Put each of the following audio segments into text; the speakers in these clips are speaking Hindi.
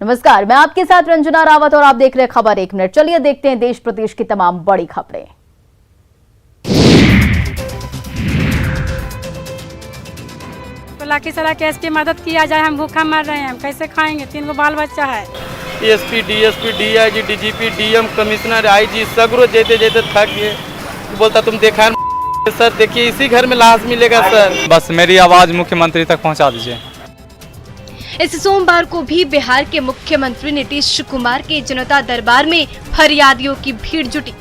नमस्कार, मैं आपके साथ रंजना रावत और आप देख रहे हैं खबर 1 मिनट। चलिए देखते हैं देश प्रदेश की तमाम बड़ी खबरें। तो लाठी सलाह केस की मदद किया जाए, हम भूखा मर रहे हैं, हम कैसे खाएंगे? 3 गो बाल बच्चा है। SP, DSP, DIG, DGP, DM, commissioner, IG सगरो जेते थक गए। बोलता तुम देखा सर, देखिए इसी घर में लाश मिलेगा सर। बस मेरी आवाज मुख्यमंत्री तक पहुंचा दीजिए। इस सोमवार को भी बिहार के मुख्यमंत्री नीतीश कुमार के जनता दरबार में फरियादियों की भीड़ जुटी।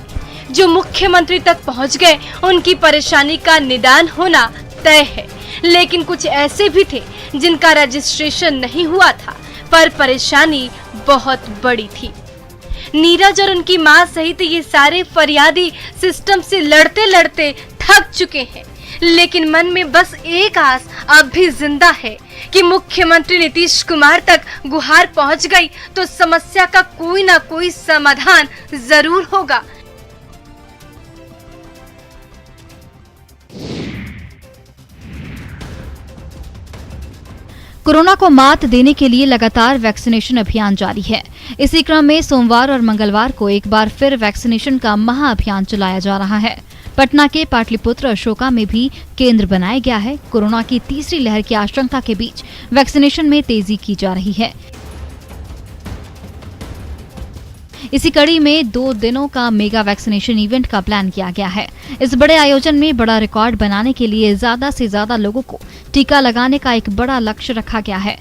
जो मुख्यमंत्री तक पहुंच गए, उनकी परेशानी का निदान होना तय है। लेकिन कुछ ऐसे भी थे जिनका रजिस्ट्रेशन नहीं हुआ था, पर परेशानी बहुत बड़ी थी। नीरज और उनकी मां सहित ये सारे फरियादी सिस्टम से लड़ते लड़ते थक चुके हैं, लेकिन मन में बस एक आस अब भी जिंदा है कि मुख्यमंत्री नीतीश कुमार तक गुहार पहुंच गई तो समस्या का कोई ना कोई समाधान जरूर होगा। कोरोना को मात देने के लिए लगातार वैक्सीनेशन अभियान जारी है। इसी क्रम में सोमवार और मंगलवार को एक बार फिर वैक्सीनेशन का महाअभियान चलाया जा रहा है। पटना के पाटलिपुत्र अशोका में भी केंद्र बनाया गया है। कोरोना की तीसरी लहर की आशंका के बीच वैक्सीनेशन में तेजी की जा रही है। इसी कड़ी में 2 दिनों का मेगा वैक्सीनेशन इवेंट का प्लान किया गया है। इस बड़े आयोजन में बड़ा रिकॉर्ड बनाने के लिए ज्यादा से ज्यादा लोगों को टीका लगाने का एक बड़ा लक्ष्य रखा गया है।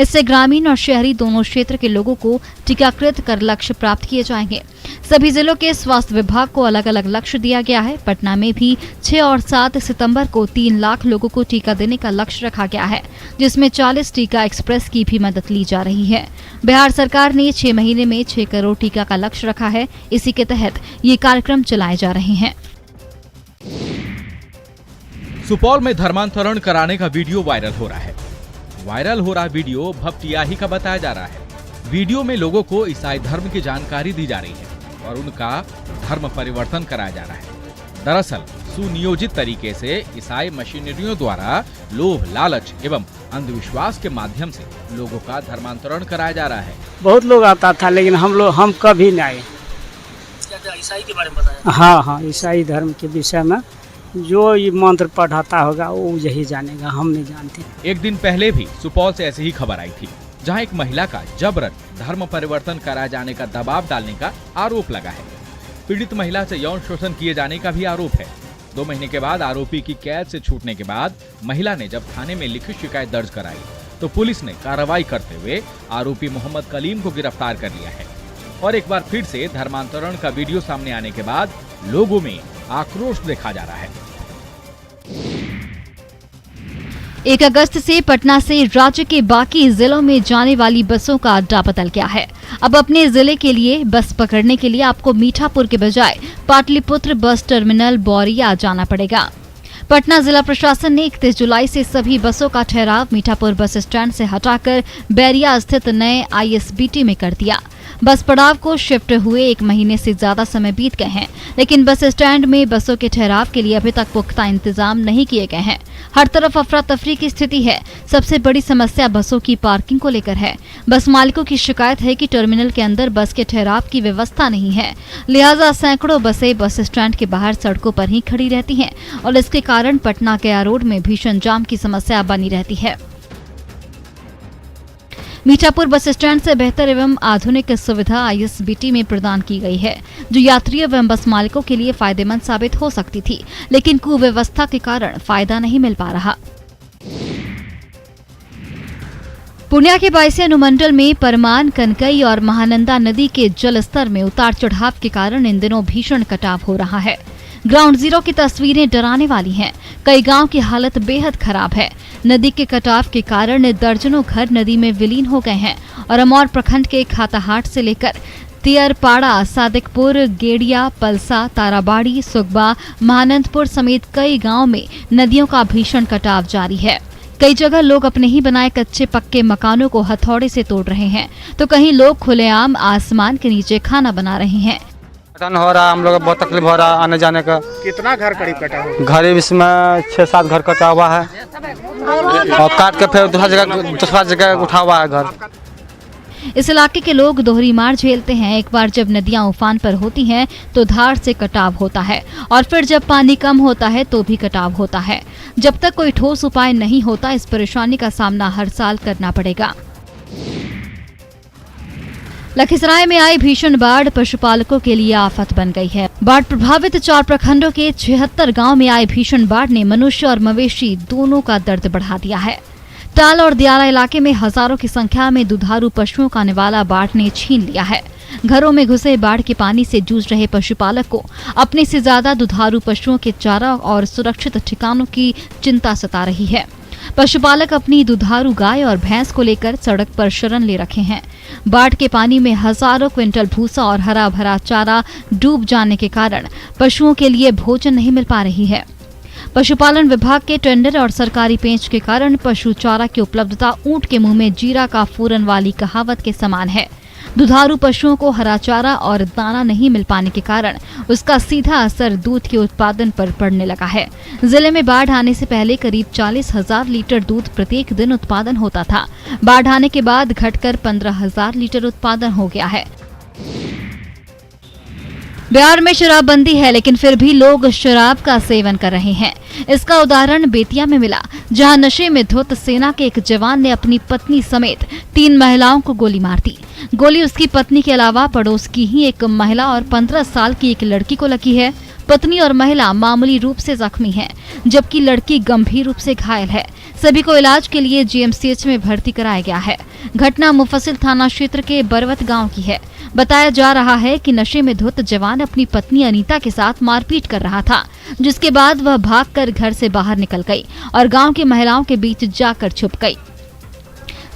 इससे ग्रामीण और शहरी दोनों क्षेत्र के लोगों को टीकाकृत कर लक्ष्य प्राप्त किए जाएंगे। सभी जिलों के स्वास्थ्य विभाग को अलग अलग लक्ष्य दिया गया है। पटना में भी 6 और 7 सितंबर को 3 लाख लोगों को टीका देने का लक्ष्य रखा गया है, जिसमें 40 टीका एक्सप्रेस की भी मदद ली जा रही है। बिहार सरकार ने 6 महीने में 6 करोड़ टीका का लक्ष्य रखा है। इसी के तहत ये कार्यक्रम चलाए जा रहे हैं। सुपौल में धर्मांतरण कराने का वीडियो वायरल हो रहा है। वायरल हो रहा वीडियो भपटियाही का बताया जा रहा है। वीडियो में लोगों को ईसाई धर्म की जानकारी दी जा रही है और उनका धर्म परिवर्तन कराया जा रहा है। दरअसल सुनियोजित तरीके से ईसाई मशीनरियों द्वारा लोभ, लालच एवं अंधविश्वास के माध्यम से लोगों का धर्मांतरण कराया जा रहा है। बहुत लोग आता था, लेकिन हम कभी नहीं आए। ईसाई के बारे में बताया? हाँ, ईसाई धर्म के विषय में जो ये मंत्र पढ़ाता होगा वो यही जानेगा, हम नहीं जानते। एक दिन पहले भी सुपौल से ऐसी ही खबर आई थी, जहां एक महिला का जबरन धर्म परिवर्तन कराए जाने का दबाव डालने का आरोप लगा है। पीड़ित महिला से यौन शोषण किए जाने का भी आरोप है। 2 महीने के बाद आरोपी की कैद से छूटने के बाद महिला ने जब थाने में लिखित शिकायत दर्ज कराई तो पुलिस ने कार्रवाई करते हुए आरोपी मोहम्मद कलीम को गिरफ्तार कर लिया है। और एक बार फिर से धर्मांतरण का वीडियो सामने आने के बाद लोगों में आक्रोश देखा जा रहा है। 1 अगस्त से पटना से राज्य के बाकी जिलों में जाने वाली बसों का अड्डा बदल गया है। अब अपने जिले के लिए बस पकड़ने के लिए आपको मीठापुर के बजाय पाटलिपुत्र बस टर्मिनल बोरिया जाना पड़ेगा। पटना जिला प्रशासन ने 31 जुलाई से सभी बसों का ठहराव मीठापुर बस स्टैंड से हटाकर बैरिया स्थित नए ISBT में कर दिया। बस पड़ाव को शिफ्ट हुए 1 महीने से ज्यादा समय बीत गए हैं, लेकिन बस स्टैंड में बसों के ठहराव के लिए अभी तक पुख्ता इंतजाम नहीं किए गए हैं। हर तरफ अफरा तफरी की स्थिति है। सबसे बड़ी समस्या बसों की पार्किंग को लेकर है। बस मालिकों की शिकायत है कि टर्मिनल के अंदर बस के ठहराव की व्यवस्था नहीं है, लिहाजा सैकड़ों बसें बस स्टैंड के बाहर सड़कों पर ही खड़ी रहती हैं और इसके कारण पटना गया रोड में भीषण जाम की समस्या बनी रहती है। मीठापुर बस स्टैंड से बेहतर एवं आधुनिक सुविधा ISBT में प्रदान की गई है, जो यात्रियों एवं बस मालिकों के लिए फायदेमंद साबित हो सकती थी, लेकिन कुव्यवस्था के कारण फायदा नहीं मिल पा रहा। पूर्णिया के बायसी अनुमंडल में परमान, कनकई और महानंदा नदी के जलस्तर में उतार चढ़ाव के कारण इन दिनों भीषण कटाव हो रहा है। ग्राउंड जीरो की तस्वीरें डराने वाली हैं। कई गांव की हालत बेहद खराब है। नदी के कटाव के कारण दर्जनों घर नदी में विलीन हो गए हैं और अमौर प्रखंड के खाताहाट से लेकर तियरपाड़ा, सादिकपुर, गेड़िया, पलसा, ताराबाड़ी, सुगबा, महानंदपुर समेत कई गांव में नदियों का भीषण कटाव जारी है। कई जगह लोग अपने ही बनाए कच्चे पक्के मकानों को हथौड़े से तोड़ रहे हैं, तो कहीं लोग खुलेआम आसमान के नीचे खाना बना रहे हैं। हो रहा, हम लोग बहुत तकलीफ हो रहा आने जाने का। कितना घर करीब कटा हुआ? घर इसमें 6-7 घर कटा हुआ है। और काट के फिर दूसरा जगह उठा हुआ है घर। इस इलाके के लोग दोहरी मार झेलते हैं। एक बार जब नदियां उफान पर होती हैं तो धार से कटाव होता है और फिर जब पानी कम होता है तो भी कटाव होता है। जब तक कोई ठोस उपाय नहीं होता इस परेशानी का सामना हर साल करना पड़ेगा। लखीसराय में आई भीषण बाढ़ पशुपालकों के लिए आफत बन गई है। बाढ़ प्रभावित 4 प्रखंडों के 76 गांव में आई भीषण बाढ़ ने मनुष्य और मवेशी दोनों का दर्द बढ़ा दिया है। टाल और दियारा इलाके में हजारों की संख्या में दुधारू पशुओं का निवाला बाढ़ ने छीन लिया है। घरों में घुसे बाढ़ के पानी से जूझ रहे पशुपालक को अपने से ज्यादा दुधारू पशुओं के चारा और सुरक्षित ठिकानों की चिंता सता रही है। पशुपालक अपनी दुधारू गाय और भैंस को लेकर सड़क पर शरण ले रखे हैं। बाढ़ के पानी में हजारों क्विंटल भूसा और हरा भरा चारा डूब जाने के कारण पशुओं के लिए भोजन नहीं मिल पा रही है। पशुपालन विभाग के टेंडर और सरकारी पेंच के कारण पशु चारा की उपलब्धता ऊंट के मुंह में जीरा का फूरन वाली कहावत के समान है। दुधारू पशुओं को हरा चारा और दाना नहीं मिल पाने के कारण उसका सीधा असर दूध के उत्पादन पर पड़ने लगा है। जिले में बाढ़ आने से पहले करीब 40,000 लीटर दूध प्रत्येक दिन उत्पादन होता था। बाढ़ आने के बाद घटकर 15,000 लीटर उत्पादन हो गया है। बिहार में शराबबंदी है लेकिन फिर भी लोग शराब का सेवन कर रहे हैं। इसका उदाहरण बेतिया में मिला, जहां नशे में धुत सेना के एक जवान ने अपनी पत्नी समेत 3 महिलाओं को गोली मार दी। गोली उसकी पत्नी के अलावा पड़ोस की ही एक महिला और 15 साल की एक लड़की को लगी है। पत्नी और महिला मामूली रूप से जख्मी हैं, जबकि लड़की गंभीर रूप से घायल है। सभी को इलाज के लिए जीएमसीएच में भर्ती कराया गया है। घटना मुफस्सिल थाना क्षेत्र के बरवत गांव की है। बताया जा रहा है कि नशे में धुत जवान अपनी पत्नी अनीता के साथ मारपीट कर रहा था, जिसके बाद वह भागकर घर से बाहर निकल गई और गांव की महिलाओं के बीच जाकर छुप गई।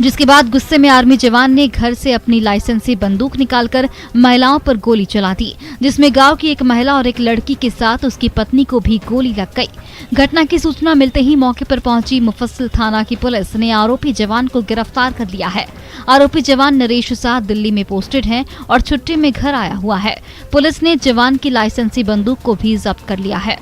जिसके बाद गुस्से में आर्मी जवान ने घर से अपनी लाइसेंसी बंदूक निकालकर महिलाओं पर गोली चला दी, जिसमें गांव की एक महिला और एक लड़की के साथ उसकी पत्नी को भी गोली लग गई। घटना की सूचना मिलते ही मौके पर पहुंची मुफस्सिल थाना की पुलिस ने आरोपी जवान को गिरफ्तार कर लिया है। आरोपी जवान नरेश शाह दिल्ली में पोस्टेड है और छुट्टी में घर आया हुआ है। पुलिस ने जवान की लाइसेंसी बंदूक को भी जब्त कर लिया है।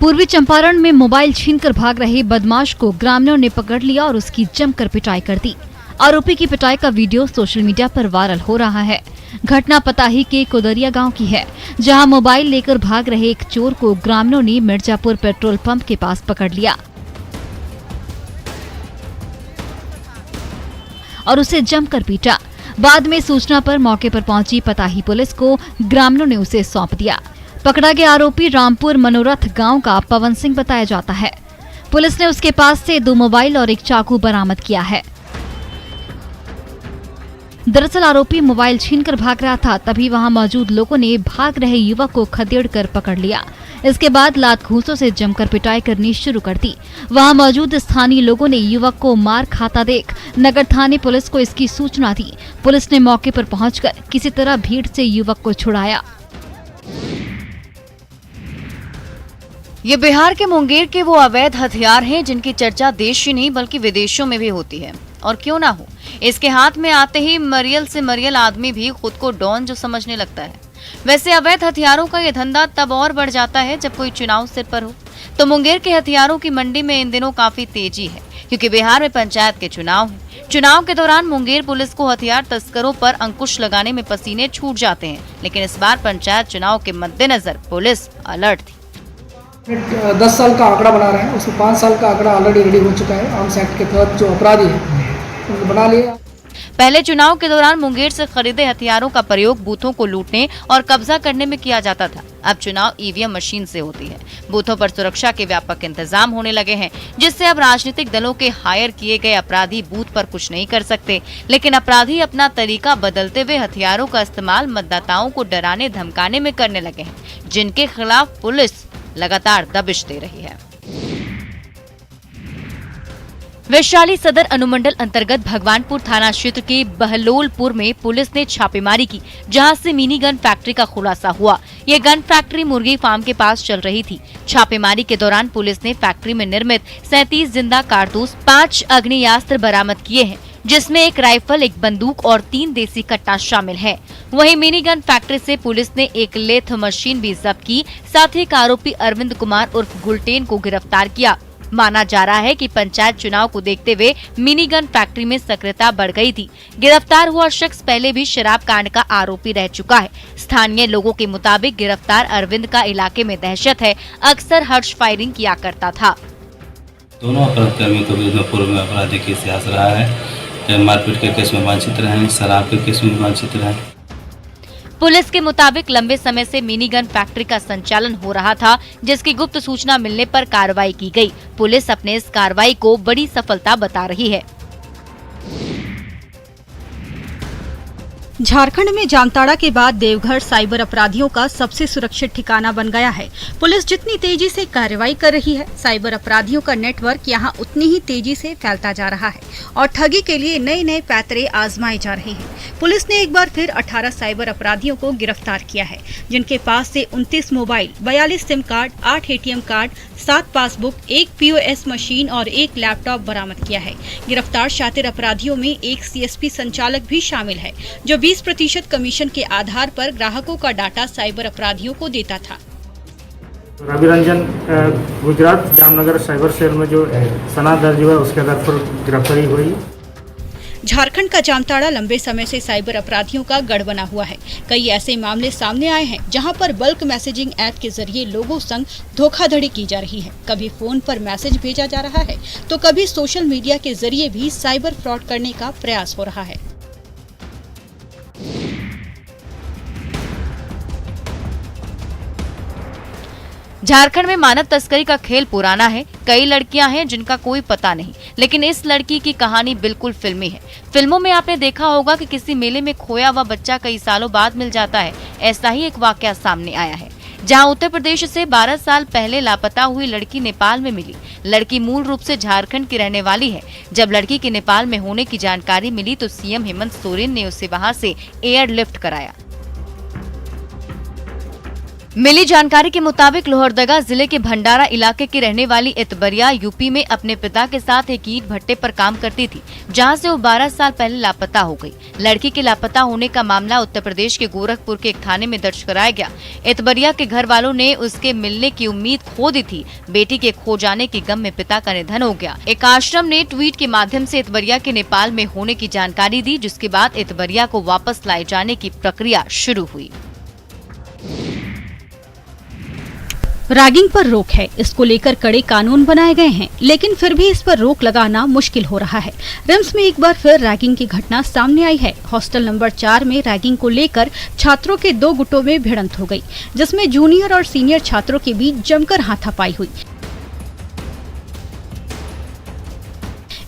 पूर्वी चंपारण में मोबाइल छीनकर भाग रहे बदमाश को ग्रामीणों ने पकड़ लिया और उसकी जमकर पिटाई कर दी। आरोपी की पिटाई का वीडियो सोशल मीडिया पर वायरल हो रहा है। घटना पताही के कोदरिया गांव की है, जहां मोबाइल लेकर भाग रहे एक चोर को ग्रामीणों ने मिर्जापुर पेट्रोल पंप के पास पकड़ लिया और उसे जमकर पीटा। बाद में सूचना पर मौके पर पहुंची पताही पुलिस को ग्रामीणों ने उसे सौंप दिया। पकड़ा गया आरोपी रामपुर मनोरथ गांव का पवन सिंह बताया जाता है। पुलिस ने उसके पास से 2 मोबाइल और एक चाकू बरामद किया है। दरअसल आरोपी मोबाइल छीनकर भाग रहा था, तभी वहां मौजूद लोगों ने भाग रहे युवक को खदेड़कर पकड़ लिया। इसके बाद लात घूंसों से जमकर पिटाई करनी शुरू कर दी। वहां मौजूद स्थानीय लोगों ने युवक को मार खाता देख नगर थाने पुलिस को इसकी सूचना दी। पुलिस ने मौके पर पहुंचकर किसी तरह भीड़ से युवक को छुड़ाया। ये बिहार के मुंगेर के वो अवैध हथियार हैं जिनकी चर्चा देश ही नहीं बल्कि विदेशों में भी होती है। और क्यों ना हो, इसके हाथ में आते ही मरियल से मरियल आदमी भी खुद को डॉन जो समझने लगता है। वैसे अवैध हथियारों का ये धंधा तब और बढ़ जाता है जब कोई चुनाव सिर पर हो। तो मुंगेर के हथियारों की मंडी में इन दिनों काफी तेजी है, क्योंकि बिहार में पंचायत के चुनाव है। चुनाव के दौरान मुंगेर पुलिस को हथियार तस्करों पर अंकुश लगाने में पसीने छूट जाते हैं, लेकिन इस बार पंचायत चुनाव के मद्देनजर पुलिस अलर्ट थी। 10 साल का आंकड़ा बना रहे हैं, उसमें 5 साल का आंकड़ा ऑलरेडी रेडी हो चुका है। आर्म्स एक्ट के तहत जो अपराधी है उनको बना लिया। पहले चुनाव के दौरान मुंगेर से खरीदे हथियारों का प्रयोग बूथों को लूटने और कब्जा करने में किया जाता था। अब चुनाव ईवीएम मशीन से होती है। बूथों पर सुरक्षा के व्यापक इंतजाम होने लगे हैं, जिससे अब राजनीतिक दलों के हायर किए गए अपराधी बूथ पर कुछ नहीं कर सकते। लेकिन अपराधी अपना तरीका बदलते हुए हथियारों का इस्तेमाल मतदाताओं को डराने धमकाने में करने लगे हैं, जिनके खिलाफ पुलिस लगातार दबिश दे रही है। वैशाली सदर अनुमंडल अंतर्गत भगवानपुर थाना क्षेत्र के बहलोलपुर में पुलिस ने छापेमारी की, जहां से मिनी गन फैक्ट्री का खुलासा हुआ। ये गन फैक्ट्री मुर्गी फार्म के पास चल रही थी। छापेमारी के दौरान पुलिस ने फैक्ट्री में निर्मित 37 जिंदा कारतूस, 5 अग्नेयास्त्र बरामद किए हैं। जिसमें एक राइफल, एक बंदूक और 3 देसी कट्टा शामिल है। वहीं मिनी गन फैक्ट्री से पुलिस ने एक लेथ मशीन भी जब्त की। साथ ही एक आरोपी अरविंद कुमार उर्फ गुलटेन को गिरफ्तार किया। माना जा रहा है कि पंचायत चुनाव को देखते हुए मिनी गन फैक्ट्री में सक्रियता बढ़ गई थी। गिरफ्तार हुआ शख्स पहले भी शराब कांड का आरोपी रह चुका है। स्थानीय लोगों के मुताबिक गिरफ्तार अरविंद का इलाके में दहशत है, अक्सर हर्ष फायरिंग किया करता था। दोनों अपराधकर्मी को भी पूर्व में आपराधिक इतिहास रहा है। मारपीट के केस में वांछित रहे, शराब के केस में वांछित रहे। पुलिस के मुताबिक लंबे समय से मिनी गन फैक्ट्री का संचालन हो रहा था, जिसकी गुप्त सूचना मिलने पर कार्रवाई की गई। पुलिस अपने इस कार्रवाई को बड़ी सफलता बता रही है। झारखंड में जामताड़ा के बाद देवघर साइबर अपराधियों का सबसे सुरक्षित ठिकाना बन गया है। पुलिस जितनी तेजी से कार्रवाई कर रही है, साइबर अपराधियों का नेटवर्क यहां उतनी ही तेजी से फैलता जा रहा है और ठगी के लिए नए नए पैतरे आजमाए जा रहे हैं। पुलिस ने एक बार फिर 18 साइबर अपराधियों को गिरफ्तार किया है, जिनके पास से 29 mobile, 42 SIM card, 8 ATM card, 7 passbook, 1 POS machine और 1 लैपटॉप बरामद किया है। गिरफ्तार शातिर अपराधियों में एक CSP संचालक भी शामिल है, जो 20% कमीशन के आधार पर ग्राहकों का डाटा साइबर अपराधियों को देता था। रवि रंजन गुजरात जामनगर साइबर सेल में जो सनद दर्ज हुआ उसके आधार पर गिरफ्तारी हुई। झारखंड का जामताड़ा लंबे समय से साइबर अपराधियों का गढ़ बना हुआ है। कई ऐसे मामले सामने आए हैं जहां पर बल्क मैसेजिंग ऐप के जरिए लोगों संग धोखाधड़ी की जा रही है। कभी फोन पर मैसेज भेजा जा रहा है तो कभी सोशल मीडिया के जरिए भी साइबर फ्रॉड करने का प्रयास हो रहा है। झारखंड में मानव तस्करी का खेल पुराना है। कई लड़कियां हैं जिनका कोई पता नहीं, लेकिन इस लड़की की कहानी बिल्कुल फिल्मी है। फिल्मों में आपने देखा होगा कि किसी मेले में खोया हुआ बच्चा कई सालों बाद मिल जाता है। ऐसा ही एक वाकया सामने आया है, जहां उत्तर प्रदेश से 12 साल पहले लापता हुई लड़की नेपाल में मिली। लड़की मूल रूप से झारखंड की रहने वाली है। जब लड़की के नेपाल में होने की जानकारी मिली तो CM हेमंत सोरेन ने उसे वहां से एयरलिफ्ट कराया। मिली जानकारी के मुताबिक लोहरदगा जिले के भंडारा इलाके की रहने वाली इतबरिया यूपी में अपने पिता के साथ एक ईंट भट्टे पर काम करती थी, जहां से वो 12 साल पहले लापता हो गई। लड़की के लापता होने का मामला उत्तर प्रदेश के गोरखपुर के एक थाने में दर्ज कराया गया। इतबरिया के घर वालों ने उसके मिलने की उम्मीद खो दी थी। बेटी के खो जाने के गम में पिता का निधन हो गया। एक आश्रम ने ट्वीट के माध्यम से इतबरिया के नेपाल में होने की जानकारी दी, जिसके बाद इतबरिया को वापस लाए जाने की प्रक्रिया शुरू हुई। रैगिंग पर रोक है, इसको लेकर कड़े कानून बनाए गए हैं, लेकिन फिर भी इस पर रोक लगाना मुश्किल हो रहा है। रिम्स में एक बार फिर रैगिंग की घटना सामने आई है। हॉस्टल नंबर 4 में रैगिंग को लेकर छात्रों के 2 गुटों में भिड़ंत हो गई, जिसमें जूनियर और सीनियर छात्रों के बीच जमकर हाथापाई हुई।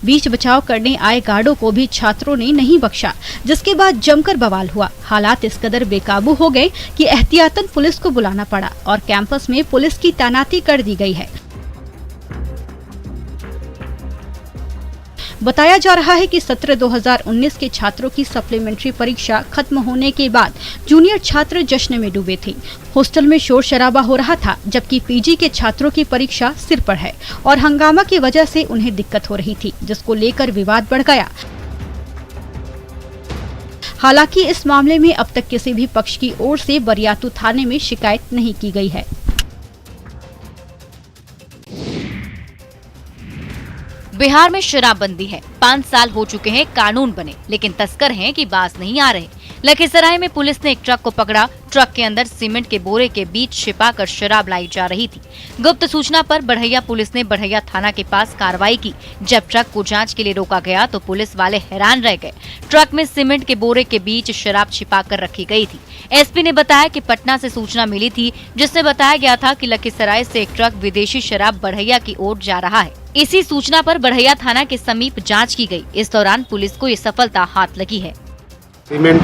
बीच बचाव करने आए गार्डों को भी छात्रों ने नहीं बख्शा, जिसके बाद जमकर बवाल हुआ। हालात इस कदर बेकाबू हो गए कि एहतियातन पुलिस को बुलाना पड़ा और कैंपस में पुलिस की तैनाती कर दी गई है। बताया जा रहा है कि सत्र 2019 के छात्रों की सप्लीमेंट्री परीक्षा खत्म होने के बाद जूनियर छात्र जश्न में डूबे थे। हॉस्टल में शोर शराबा हो रहा था, जबकि पीजी के छात्रों की परीक्षा सिर पर है और हंगामा की वजह से उन्हें दिक्कत हो रही थी, जिसको लेकर विवाद बढ़ गया। हालांकि इस मामले में अब तक किसी भी पक्ष की ओर से बरियातू थाने में शिकायत नहीं की गई है। बिहार में शराबबंदी है, 5 साल हो चुके हैं कानून बने, लेकिन तस्कर हैं कि बाज नहीं आ रहे। लखीसराय में पुलिस ने एक ट्रक को पकड़ा। ट्रक के अंदर सीमेंट के बोरे के बीच छिपाकर शराब लाई जा रही थी। गुप्त सूचना पर बढ़ैया पुलिस ने बढ़ैया थाना के पास कार्रवाई की। जब ट्रक को जांच के लिए रोका गया तो पुलिस वाले हैरान रह गए। ट्रक में सीमेंट के बोरे के बीच शराब छिपाकर रखी गई थी। एसपी ने बताया कि पटना से सूचना मिली थी, जिसमें बताया गया था कि लखीसराय से एक ट्रक विदेशी शराब बढ़ैया की ओर जा रहा है। इसी सूचना पर बढ़ैया थाना के समीप जांच की गई। इस दौरान पुलिस को ये सफलता हाथ लगी है। सीमेंट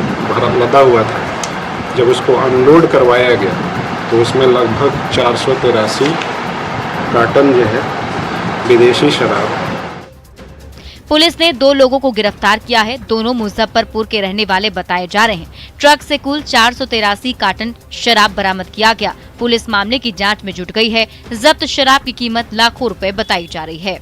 लदा हुआ था, जब उसको अनलोड करवाया गया तो उसमें लगभग 483 कार्टन जो है विदेशी शराब। पुलिस ने 2 लोगों को गिरफ्तार किया है। दोनों मुजफ्फरपुर के रहने वाले बताए जा रहे हैं। ट्रक से कुल 483 कार्टन शराब बरामद किया गया। पुलिस मामले की जांच में जुट गई है। जब्त शराब की कीमत लाखों रुपए बताई जा रही है।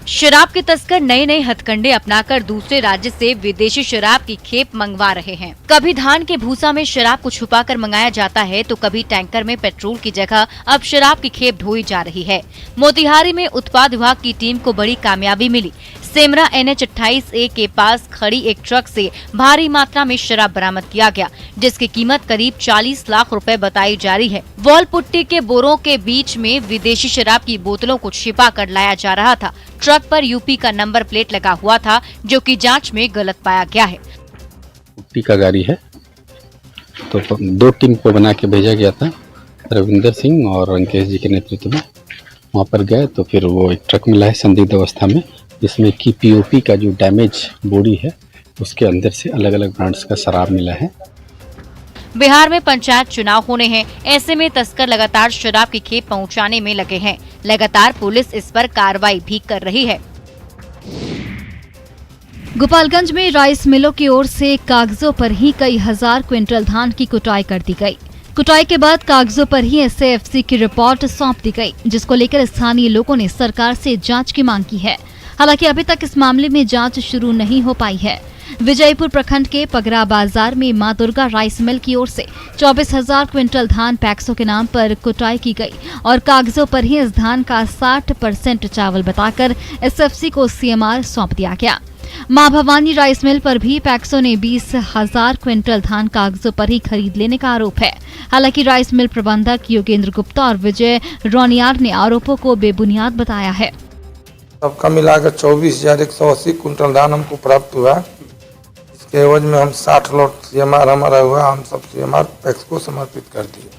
शराब के तस्कर नए नए हथकंडे अपनाकर दूसरे राज्य से विदेशी शराब की खेप मंगवा रहे हैं। कभी धान के भूसा में शराब को छुपाकर मंगाया जाता है तो कभी टैंकर में पेट्रोल की जगह अब शराब की खेप ढोई जा रही है। मोतिहारी में उत्पाद विभाग की टीम को बड़ी कामयाबी मिली। सेमरा NH 28A के पास खड़ी एक ट्रक से भारी मात्रा में शराब बरामद किया गया, जिसकी कीमत करीब 40 लाख रुपए बताई जा रही है। वॉल पुट्टी के बोरों के बीच में विदेशी शराब की बोतलों को छिपा कर लाया जा रहा था। ट्रक पर यूपी का नंबर प्लेट लगा हुआ था, जो कि जांच में गलत पाया गया है। पुट्टी का गाड़ी है, तो 2 टीम को बना के भेजा गया था। रविंदर सिंह और अंकेश जी के नेतृत्व में वहाँ पर गए तो फिर वो एक ट्रक मिला है संदिग्ध अवस्था में, जिसमें की POP का जो डैमेज बॉडी है उसके अंदर से अलग अलग ब्रांड्स का शराब मिला है। बिहार में पंचायत चुनाव होने हैं, ऐसे में तस्कर लगातार शराब की खेप पहुंचाने में लगे हैं। लगातार पुलिस इस पर कार्रवाई भी कर रही है। गोपालगंज में राइस मिलों की ओर से कागजों पर ही कई हजार क्विंटल धान की कुटाई कर दी गई। कुटाई के बाद कागजों पर ही SAFC की रिपोर्ट सौंप दी गई, जिसको लेकर स्थानीय लोगों ने सरकार से जांच की मांग की है। हालांकि अभी तक इस मामले में जांच शुरू नहीं हो पाई है। विजयपुर प्रखंड के पगरा बाजार में मां दुर्गा राइस मिल की ओर से 24,000 क्विंटल धान पैक्सों के नाम पर कुटाई की गई और कागजों पर ही इस धान का 60% चावल बताकर SFC को CMR सौंप दिया गया। मां भवानी राइस मिल पर भी पैक्सों ने 20,000 क्विंटल धान कागजों पर ही खरीद लेने का आरोप है। हालांकि राइस मिल प्रबंधक योगेंद्र गुप्ता और विजय रोनियार ने आरोपों को बेबुनियाद बताया है। सबका मिलाकर 24,180 कुंटल धान हमको प्राप्त हुआ। इसके एवज में हम 60 लॉट CMR हमारा हुआ, हम सब CMR पैक्स को समर्पित कर दिए।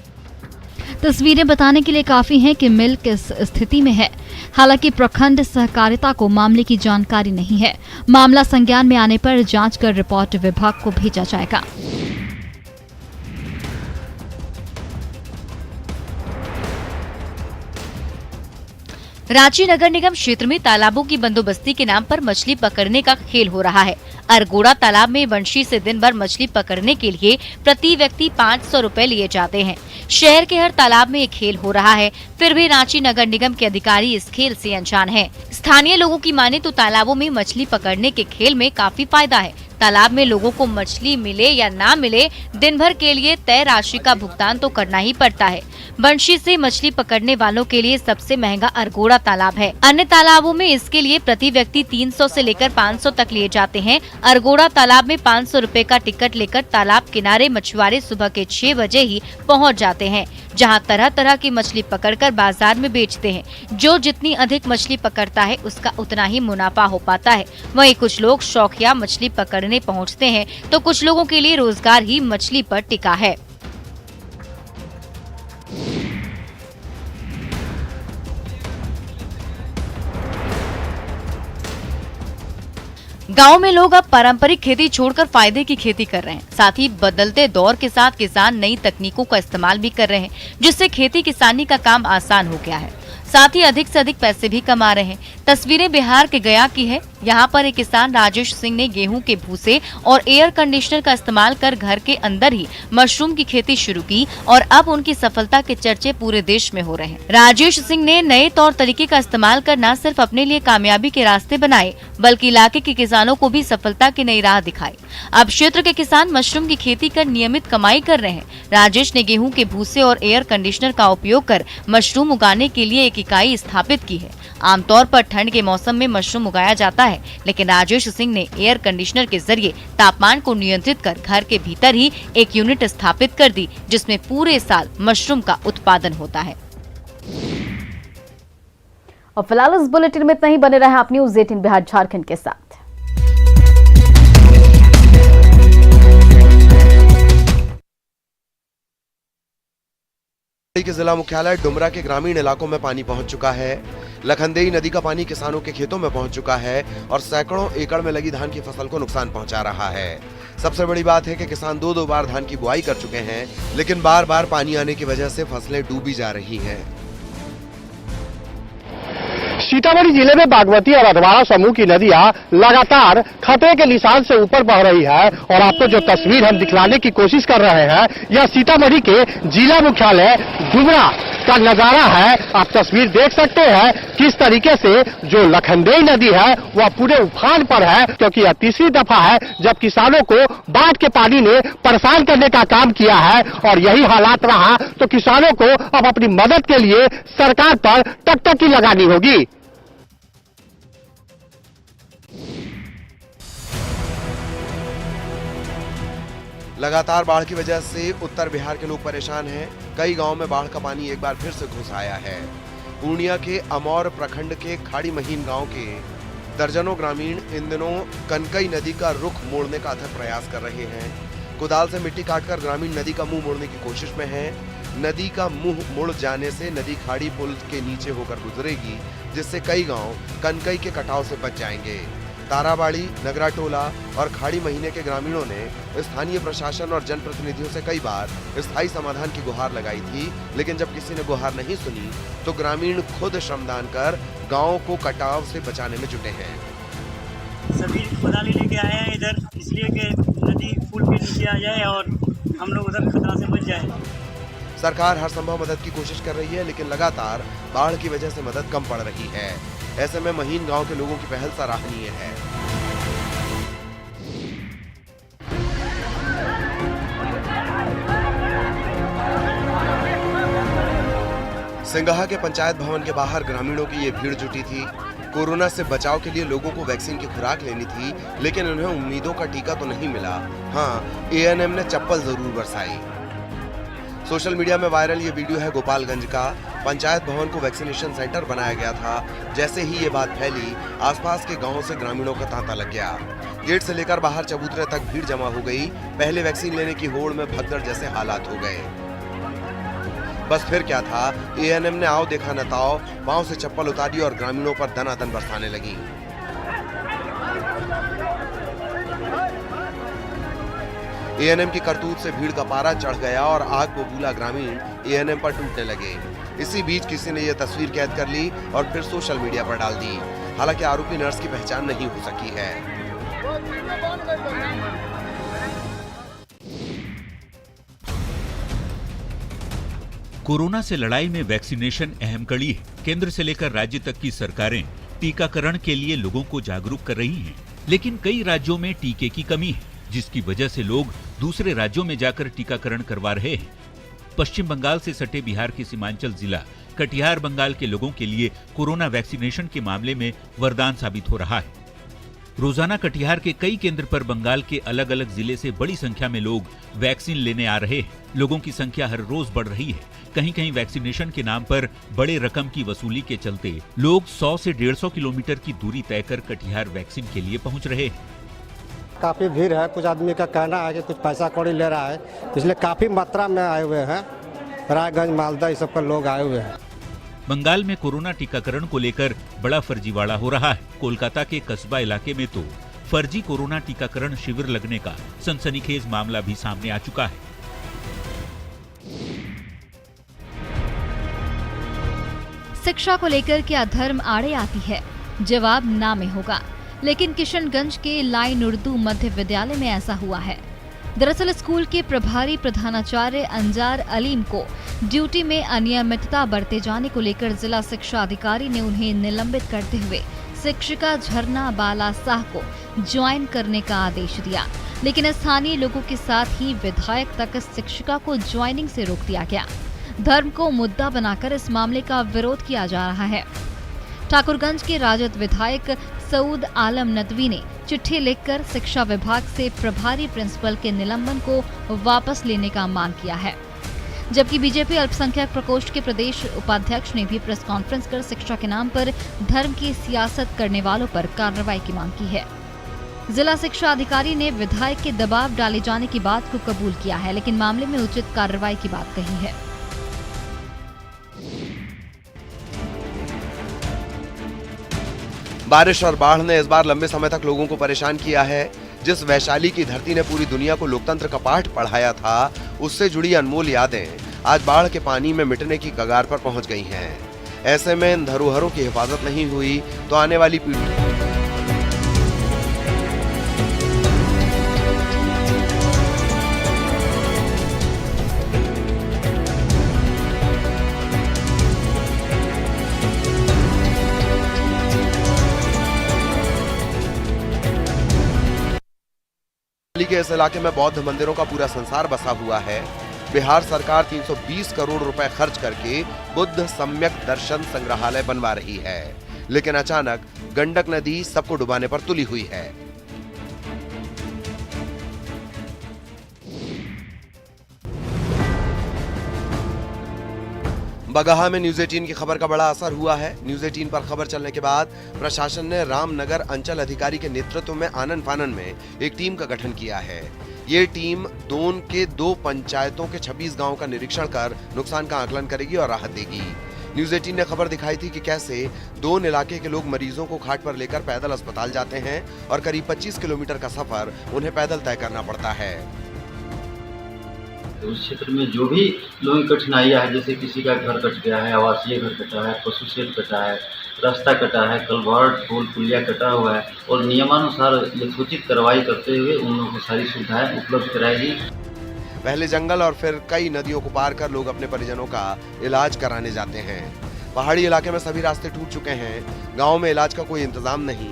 तस्वीरें बताने के लिए काफी हैं कि मिल किस स्थिति में है। हालांकि प्रखंड सहकारिता को मामले की जानकारी नहीं है। मामला संज्ञान में आने पर जांच कर रिपोर्ट विभाग को भेजा जाएगा। रांची नगर निगम क्षेत्र में तालाबों की बंदोबस्ती के नाम पर मछली पकड़ने का खेल हो रहा है। अरगोड़ा तालाब में वंशी से दिन भर मछली पकड़ने के लिए प्रति व्यक्ति 500 रुपए लिए जाते हैं। शहर के हर तालाब में ये खेल हो रहा है, फिर भी रांची नगर निगम के अधिकारी इस खेल से अनजान हैं। स्थानीय लोगों की माने तो तालाबों में मछली पकड़ने के खेल में काफी फायदा है। तालाब में लोगों को मछली मिले या ना मिले, दिन भर के लिए तय राशि का भुगतान तो करना ही पड़ता है। बंशी से मछली पकड़ने वालों के लिए सबसे महंगा अरगोड़ा तालाब है। अन्य तालाबों में इसके लिए प्रति व्यक्ति 300 से लेकर 500 तक लिए जाते हैं। अरगोड़ा तालाब में 500 रुपए का टिकट लेकर तालाब किनारे मछुआरे सुबह के 6 बजे ही पहुंच जाते हैं, जहां तरह तरह की मछली पकड़कर बाजार में बेचते हैं। जो जितनी अधिक मछली पकड़ता है उसका उतना ही मुनाफा हो पाता है। वहीं कुछ लोग शौकिया मछली पकड़ने पहुंचते हैं तो कुछ लोगों के लिए रोजगार ही मछली पर टिका है। गांव में लोग अब पारंपरिक खेती छोड़कर फायदे की खेती कर रहे हैं। साथ ही बदलते दौर के साथ किसान नई तकनीकों का इस्तेमाल भी कर रहे हैं, जिससे खेती किसानी का काम आसान हो गया है। साथ ही अधिक से अधिक पैसे भी कमा रहे हैं। तस्वीरें बिहार के गया की है। यहाँ पर एक किसान राजेश सिंह ने गेहूं के भूसे और एयर कंडीशनर का इस्तेमाल कर घर के अंदर ही मशरूम की खेती शुरू की और अब उनकी सफलता के चर्चे पूरे देश में हो रहे हैं। राजेश सिंह ने नए तौर तरीके का इस्तेमाल कर न सिर्फ अपने लिए कामयाबी के रास्ते बनाए, बल्कि इलाके के किसानों को भी सफलता की नई राह दिखाई। अब क्षेत्र के किसान मशरूम की खेती कर नियमित कमाई कर रहे हैं। राजेश ने गेहूं के भूसे और एयर कंडीशनर का उपयोग कर मशरूम उगाने के लिए एक इकाई स्थापित की है। आमतौर पर ठंड के मौसम में मशरूम उगाया जाता है, लेकिन राजेश सिंह ने एयर कंडीशनर के जरिए तापमान को नियंत्रित कर घर के भीतर ही एक यूनिट स्थापित कर दी, जिसमें पूरे साल मशरूम का उत्पादन होता है। और फिलहाल इस बुलेटिन में इतना ही। बने रहे आप न्यूज़ 18 बिहार झारखंड के साथ। के जिला मुख्यालय डुमरा के ग्रामीण इलाकों में पानी पहुंच चुका है। लखनदेई नदी का पानी किसानों के खेतों में पहुंच चुका है और सैकड़ों एकड़ में लगी धान की फसल को नुकसान पहुंचा रहा है। सबसे बड़ी बात है कि किसान दो बार धान की बुआई कर चुके हैं, लेकिन बार बार पानी आने की वजह से फसलें डूबी जा रही हैं। सीतामढ़ी जिले में बागमती और अधवारा समूह की नदियां लगातार खतरे के निशान से ऊपर बह रही है और आपको जो तस्वीर हम दिखलाने की कोशिश कर रहे हैं, यह सीतामढ़ी के जिला मुख्यालय डुमरा का नजारा है। आप तस्वीर देख सकते हैं किस तरीके से जो लखनदेई नदी है वह पूरे उफान पर है, क्योंकि यह तीसरी दफा है जब किसानों को बाढ़ के पानी ने परेशान करने का काम किया है। और यही हालात रहा तो किसानों को अब अपनी मदद के लिए सरकार पर टकटकी लगानी होगी। लगातार बाढ़ की वजह से उत्तर बिहार के लोग परेशान हैं। कई गांव में बाढ़ का पानी एक बार फिर से घुस आया है। पूर्णिया के अमौर प्रखंड के खाड़ी महीन गांव के दर्जनों ग्रामीण इन दिनों कनकई नदी का रुख मोड़ने का अथक प्रयास कर रहे हैं। कुदाल से मिट्टी काटकर ग्रामीण नदी का मुंह मोड़ने की कोशिश में हैं। नदी का मुंह मुड़ जाने से नदी खाड़ी पुल के नीचे होकर गुजरेगी, जिससे कई गांव कनकई के कटाव से बच जाएंगे। ताराबाड़ी, नगरा टोला और खाड़ी महीने के ग्रामीणों ने स्थानीय प्रशासन और जनप्रतिनिधियों से कई बार स्थायी समाधान की गुहार लगाई थी, लेकिन जब किसी ने गुहार नहीं सुनी तो ग्रामीण खुद श्रमदान कर गांव को कटाव से बचाने में जुटे हैं। सभी कोदाली लेके आए हैं इधर, इसलिए कि नदी पुल के नीचे आ जाए और हम लोग उधर खतरा से बच जाए। सरकार हर संभव मदद की कोशिश कर रही है, लेकिन लगातार बाढ़ की वजह से मदद कम पड़ रही है। ऐसे में महीन गांव के लोगों की पहल सराहनीय है। सिंगहा के पंचायत भवन के बाहर ग्रामीणों की ये भीड़ जुटी थी। कोरोना से बचाव के लिए लोगों को वैक्सीन की खुराक लेनी थी, लेकिन उन्हें उम्मीदों का टीका तो नहीं मिला। हाँ, एएनएम ने चप्पल जरूर बरसाई। सोशल मीडिया में वायरल ये वीडियो है गोपालगंज का। पंचायत भवन को वैक्सीनेशन सेंटर बनाया गया था। जैसे ही ये बात फैली, आसपास के गांवों से ग्रामीणों का तांता लग गया। गेट से लेकर बाहर चबूतरे तक भीड़ जमा हो गई। पहले वैक्सीन लेने की होड़ में भगदड़ जैसे हालात हो गए। बस फिर क्या था, एएनएम ने आओ देखा न ताओ, पांव से चप्पल उतारी और ग्रामीणों पर दनादन बरसाने लगी। एएनएम की करतूत से भीड़ का पारा चढ़ गया और आग बबूला ग्रामीण एएनएम पर टूटने लगे। इसी बीच किसी ने यह तस्वीर कैद कर ली और फिर सोशल मीडिया पर डाल दी। हालांकि आरोपी नर्स की पहचान नहीं हो सकी है। कोरोना से लड़ाई में वैक्सीनेशन अहम कड़ी है। केंद्र से लेकर राज्य तक की सरकारें टीकाकरण के लिए लोगों को जागरूक कर रही हैं, लेकिन कई राज्यों में टीके की कमी है, जिसकी वजह से लोग दूसरे राज्यों में जाकर टीकाकरण करवा रहे हैं। पश्चिम बंगाल से सटे बिहार के सीमांचल जिला कटिहार बंगाल के लोगों के लिए कोरोना वैक्सीनेशन के मामले में वरदान साबित हो रहा है। रोजाना कटिहार के कई केंद्र पर बंगाल के अलग अलग जिले से बड़ी संख्या में लोग वैक्सीन लेने आ रहे हैं। लोगों की संख्या हर रोज बढ़ रही है। कहीं कहीं वैक्सीनेशन के नाम पर बड़े रकम की वसूली के चलते लोग 100 से 150 किलोमीटर की दूरी तय कर कटिहार वैक्सीन के लिए पहुंच रहे हैं। काफ़ी भीड़ है। कुछ आदमी का कहना है कि कुछ पैसा कौड़ी ले रहा है, इसलिए काफ़ी मात्रा में आए हुए हैं। रायगंज, मालदा, इस सब पर लोग आए हुए हैं। बंगाल में कोरोना टीकाकरण को लेकर बड़ा फर्जीवाड़ा हो रहा है। कोलकाता के कस्बा इलाके में तो फर्जी कोरोना टीकाकरण शिविर लगने का सनसनीखेज मामला भी सामने आ चुका है। शिक्षा को लेकर क्या धर्म आड़े आती है? जवाब ना में होगा। लेकिन किशनगंज के लाइन उर्दू मध्य विद्यालय में ऐसा हुआ है। दरअसल स्कूल के प्रभारी प्रधानाचार्य अंजार अलीम को ड्यूटी में अनियमितता बरते जाने को लेकर जिला शिक्षा अधिकारी ने उन्हें निलंबित करते हुए शिक्षिका झरना बाला शाह को ज्वाइन करने का आदेश दिया। लेकिन स्थानीय लोगों के साथ ही विधायक तक शिक्षिका को ज्वाइनिंग से रोक दिया गया। धर्म को मुद्दा बनाकर इस मामले का विरोध किया जा रहा है। ठाकुरगंज के राजद विधायक सऊद आलम नदवी ने चिट्ठी लिखकर शिक्षा विभाग से प्रभारी प्रिंसिपल के निलंबन को वापस लेने का मांग किया है। जबकि बीजेपी अल्पसंख्यक प्रकोष्ठ के प्रदेश उपाध्यक्ष ने भी प्रेस कॉन्फ्रेंस कर शिक्षा के नाम पर धर्म की सियासत करने वालों पर कार्रवाई की मांग की है। जिला शिक्षा अधिकारी ने विधायक के दबाव डाले जाने की बात को कबूल किया है, लेकिन मामले में उचित कार्रवाई की बात कही है। बारिश और बाढ़ ने इस बार लंबे समय तक लोगों को परेशान किया है। जिस वैशाली की धरती ने पूरी दुनिया को लोकतंत्र का पाठ पढ़ाया था, उससे जुड़ी अनमोल यादें आज बाढ़ के पानी में मिटने की कगार पर पहुंच गई हैं। ऐसे में इन धरोहरों की हिफाजत नहीं हुई तो आने वाली पीढ़ी के इस इलाके में बौद्ध मंदिरों का पूरा संसार बसा हुआ है। बिहार सरकार 320 करोड़ रुपए खर्च करके बुद्ध सम्यक दर्शन संग्रहालय बनवा रही है, लेकिन अचानक गंडक नदी सबको डुबाने पर तुली हुई है। बगहा में न्यूज 18 की खबर का बड़ा असर हुआ है। न्यूज 18 पर खबर चलने के बाद प्रशासन ने रामनगर अंचल अधिकारी के नेतृत्व में आनन फानन में एक टीम का गठन किया है। ये टीम दोन के 2 पंचायतों के 26 गांवों का निरीक्षण कर नुकसान का आकलन करेगी और राहत देगी। न्यूज 18 ने खबर दिखाई थी कि कैसे दोन इलाके के लोग मरीजों को खाट पर लेकर पैदल अस्पताल जाते हैं और करीब 25 किलोमीटर का सफर उन्हें पैदल तय करना पड़ता है। उस क्षेत्र में जो भी लोगों की कठिनाइयाँ है, जैसे किसी का घर कट गया है, आवासीय घर कटा है, पशु शेड कटा है, रास्ता कटा है, कलवर्ट पुल पुलिया कटा हुआ है, और नियमानुसार यथोचित कार्रवाई करते हुए उन लोगों को सारी सुविधाएं उपलब्ध कराएगी। पहले जंगल और फिर कई नदियों को पार कर लोग अपने परिजनों का इलाज कराने जाते हैं। पहाड़ी इलाके में सभी रास्ते टूट चुके हैं। गाँव में इलाज का कोई इंतजाम नहीं।